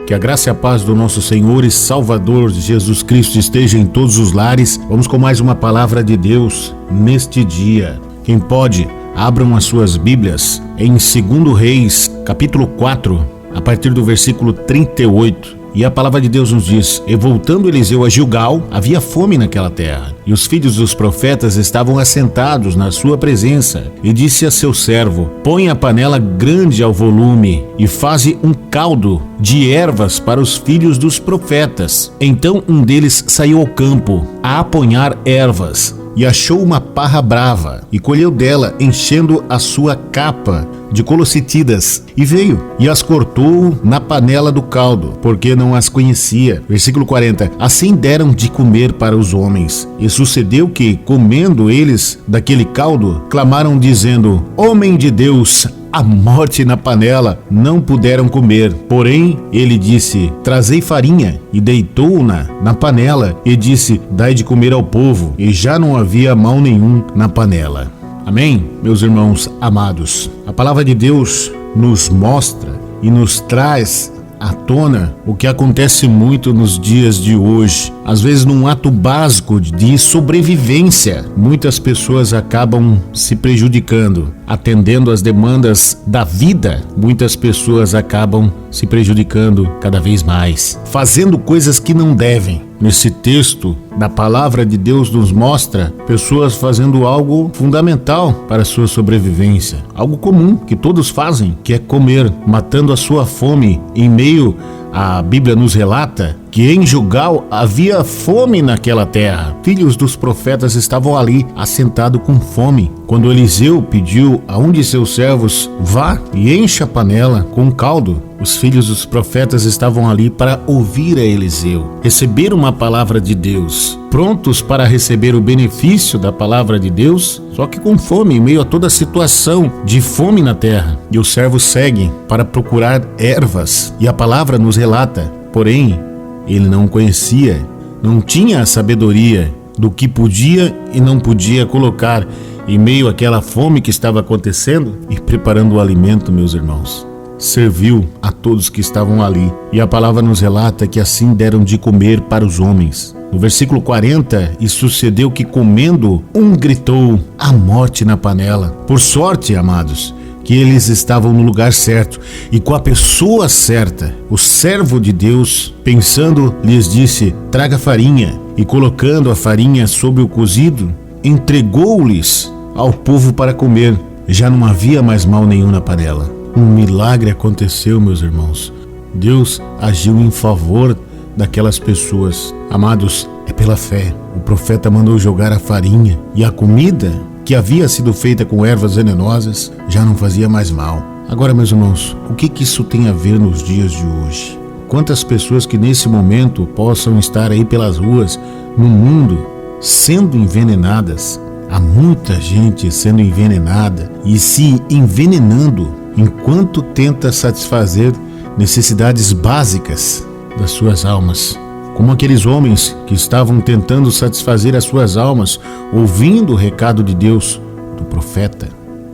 Que a graça e a paz do nosso Senhor e Salvador Jesus Cristo esteja em todos os lares. Vamos com mais uma palavra de Deus neste dia. Quem pode, abram as suas Bíblias em 2 Reis, capítulo 4, a partir do versículo 38. E a palavra de Deus nos diz: E voltando Eliseu a Gilgal, havia fome naquela terra, e os filhos dos profetas estavam assentados na sua presença. E disse a seu servo: Põe a panela grande ao volume, e faze um caldo de ervas para os filhos dos profetas. Então um deles saiu ao campo a apanhar ervas, e achou uma parra brava, e colheu dela, enchendo a sua capa de colossitidas, e veio, e as cortou na panela do caldo, porque não as conhecia. Versículo 40. Assim deram de comer para os homens, e sucedeu que, comendo eles daquele caldo, clamaram dizendo: Homem de Deus, a morte na panela. Não puderam comer. Porém, ele disse: Trazei farinha, e deitou-na na panela, e disse: Dai de comer ao povo. E já não havia mal nenhum na panela. Amém, meus irmãos amados. A palavra de Deus nos mostra e nos traz à tona o que acontece muito nos dias de hoje. Às vezes, num ato básico de sobrevivência, muitas pessoas acabam se prejudicando. Atendendo às demandas da vida, muitas pessoas acabam se prejudicando cada vez mais, fazendo coisas que não devem. Nesse texto da palavra de Deus nos mostra pessoas fazendo algo fundamental para a sua sobrevivência, algo comum que todos fazem, que é comer, matando a sua fome. Em meio, a Bíblia nos relata que em Gilgal havia fome naquela terra. Filhos dos profetas estavam ali, assentados com fome. Quando Eliseu pediu a um de seus servos: vá e encha a panela com caldo, os filhos dos profetas estavam ali para ouvir a Eliseu, receber uma palavra de Deus, prontos para receber o benefício da palavra de Deus, só que com fome, em meio a toda a situação de fome na terra. E os servos seguem para procurar ervas, e a palavra nos relata, porém, ele não conhecia, não tinha a sabedoria do que podia e não podia colocar em meio àquela fome que estava acontecendo e preparando o alimento, meus irmãos. Serviu a todos que estavam ali. E a palavra nos relata que assim deram de comer para os homens. No versículo 40, e sucedeu que, comendo, um gritou: a morte na panela. Por sorte, amados, que eles estavam no lugar certo e com a pessoa certa. O servo de Deus, pensando, lhes disse: traga farinha. E colocando a farinha sobre o cozido, entregou-lhes ao povo para comer. Já não havia mais mal nenhum na panela. Um milagre aconteceu, meus irmãos. Deus agiu em favor daquelas pessoas. Amados, é pela fé. O profeta mandou jogar a farinha, e a comida, que havia sido feita com ervas venenosas, já não fazia mais mal. Agora, meus irmãos, o que isso tem a ver nos dias de hoje? Quantas pessoas que nesse momento possam estar aí pelas ruas, no mundo, sendo envenenadas? Há muita gente sendo envenenada e se envenenando enquanto tenta satisfazer necessidades básicas das suas almas. Como aqueles homens que estavam tentando satisfazer as suas almas, ouvindo o recado de Deus, do profeta,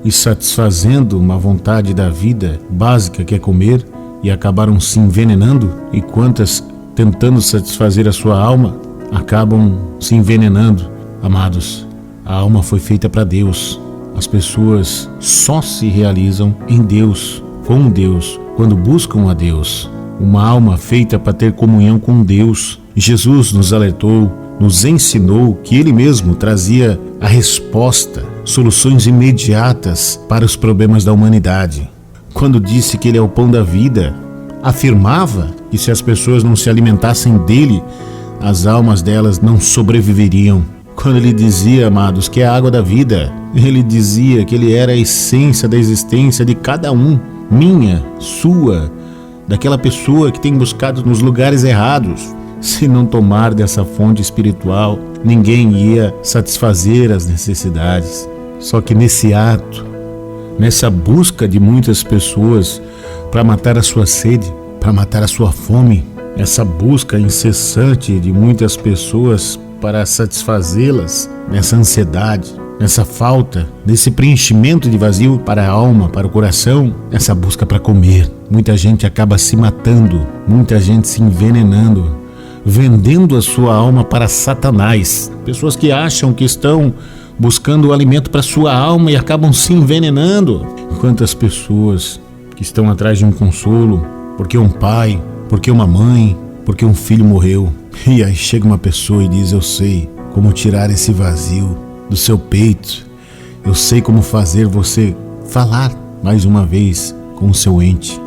e satisfazendo uma vontade da vida básica, que é comer, e acabaram se envenenando. E quantas, tentando satisfazer a sua alma, acabam se envenenando. Amados, a alma foi feita para Deus. As pessoas só se realizam em Deus, com Deus, quando buscam a Deus. Uma alma feita para ter comunhão com Deus. Jesus nos alertou, nos ensinou que Ele mesmo trazia a resposta, soluções imediatas para os problemas da humanidade. Quando disse que Ele é o pão da vida, afirmava que se as pessoas não se alimentassem dele, as almas delas não sobreviveriam. Quando Ele dizia, amados, que é a água da vida, Ele dizia que Ele era a essência da existência de cada um, minha, sua, daquela pessoa que tem buscado nos lugares errados. Se não tomar dessa fonte espiritual, ninguém ia satisfazer as necessidades. Só que nesse ato, nessa busca de muitas pessoas para matar a sua sede, para matar a sua fome, essa busca incessante de muitas pessoas para satisfazê-las, nessa ansiedade, nessa falta, nesse preenchimento de vazio para a alma, para o coração, essa busca para comer. Muita gente acaba se matando, muita gente se envenenando, vendendo a sua alma para Satanás. Pessoas que acham que estão buscando o alimento para sua alma e acabam se envenenando. Quantas pessoas que estão atrás de um consolo, porque um pai, porque uma mãe, porque um filho morreu. E aí chega uma pessoa e diz: eu sei como tirar esse vazio do seu peito. Eu sei como fazer você falar mais uma vez com o seu ente.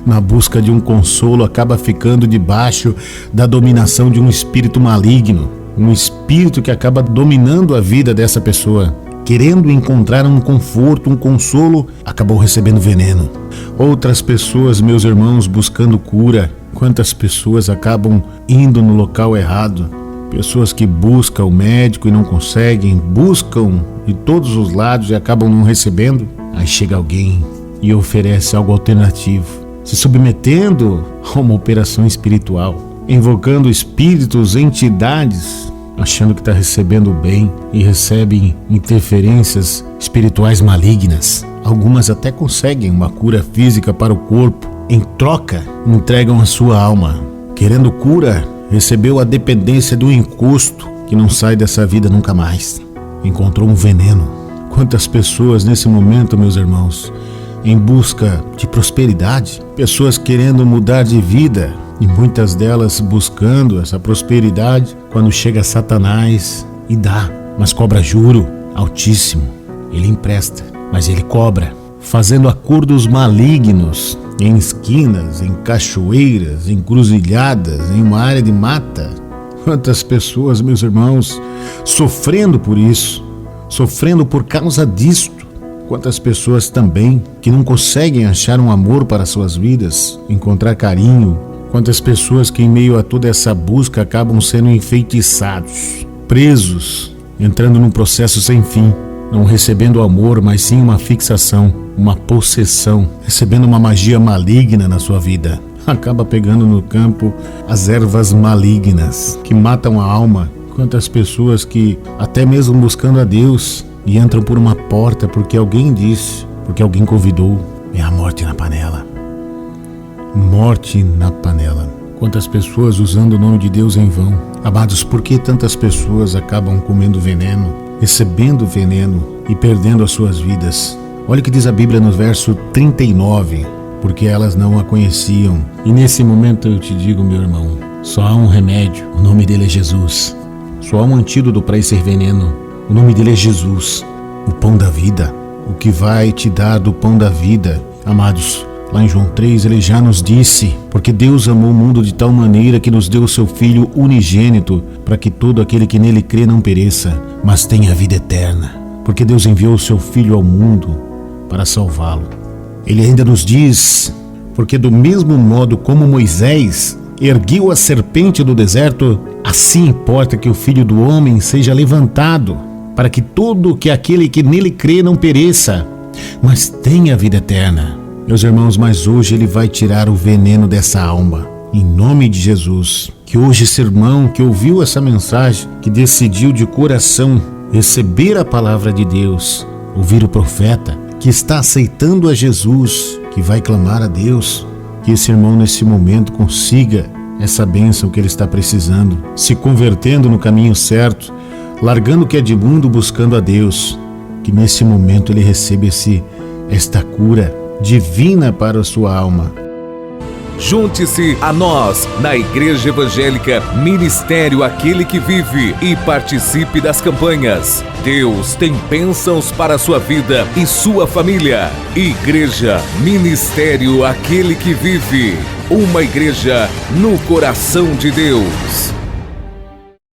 Na busca de um consolo, acaba ficando debaixo da dominação de um espírito maligno. Um espírito que acaba dominando a vida dessa pessoa. Querendo encontrar um conforto, um consolo, acabou recebendo veneno. Outras pessoas, meus irmãos, buscando cura. Quantas pessoas acabam indo no local errado? Pessoas que buscam o médico e não conseguem, buscam de todos os lados e acabam não recebendo. Aí chega alguém e oferece algo alternativo, se submetendo a uma operação espiritual, invocando espíritos, entidades, achando que está recebendo bem e recebem interferências espirituais malignas. Algumas até conseguem uma cura física para o corpo. Em troca, entregam a sua alma. Querendo cura, recebeu a dependência do encosto que não sai dessa vida nunca mais. Encontrou um veneno. Quantas pessoas nesse momento, meus irmãos, em busca de prosperidade, pessoas querendo mudar de vida, e muitas delas buscando essa prosperidade, quando chega Satanás e dá, mas cobra juro altíssimo. Ele empresta, mas ele cobra, fazendo acordos malignos em esquinas, em cachoeiras, em encruzilhadas, em uma área de mata. Quantas pessoas, meus irmãos, sofrendo por isso, sofrendo por causa disto. Quantas pessoas também que não conseguem achar um amor para suas vidas, encontrar carinho. Quantas pessoas que em meio a toda essa busca acabam sendo enfeitiçados, presos, entrando num processo sem fim, não recebendo amor, mas sim uma fixação, uma possessão, recebendo uma magia maligna na sua vida. Acaba pegando no campo as ervas malignas que matam a alma. Quantas pessoas que até mesmo buscando a Deus e entram por uma porta porque alguém disse, porque alguém convidou, é a morte na panela. Morte na panela. Quantas pessoas usando o nome de Deus em vão. Amados, por que tantas pessoas acabam comendo veneno, recebendo veneno e perdendo as suas vidas? Olha o que diz a Bíblia no verso 39, porque elas não a conheciam. E nesse momento eu te digo, meu irmão, só há um remédio, o nome dele é Jesus. Só há um antídoto para esse veneno, o nome dele é Jesus, o pão da vida, o que vai te dar do pão da vida. Amados, lá em João 3, ele já nos disse: porque Deus amou o mundo de tal maneira que nos deu o seu Filho unigênito, para que todo aquele que nele crê não pereça, mas tenha vida eterna. Porque Deus enviou o seu Filho ao mundo para salvá-lo. Ele ainda nos diz: porque do mesmo modo como Moisés ergueu a serpente do deserto, assim importa que o Filho do Homem seja levantado, para que todo aquele que nele crê não pereça, mas tenha vida eterna. Meus irmãos, mas hoje ele vai tirar o veneno dessa alma, em nome de Jesus. Que hoje esse irmão que ouviu essa mensagem, que decidiu de coração receber a palavra de Deus, ouvir o profeta, que está aceitando a Jesus, que vai clamar a Deus, que esse irmão nesse momento consiga essa bênção que ele está precisando, se convertendo no caminho certo, largando o que é de mundo, buscando a Deus, que nesse momento ele receba esta cura divina para a sua alma. Junte-se a nós na Igreja Evangélica Ministério Aquele que Vive e participe das campanhas. Deus tem bênçãos para a sua vida e sua família. Igreja Ministério Aquele que Vive, uma igreja no coração de Deus.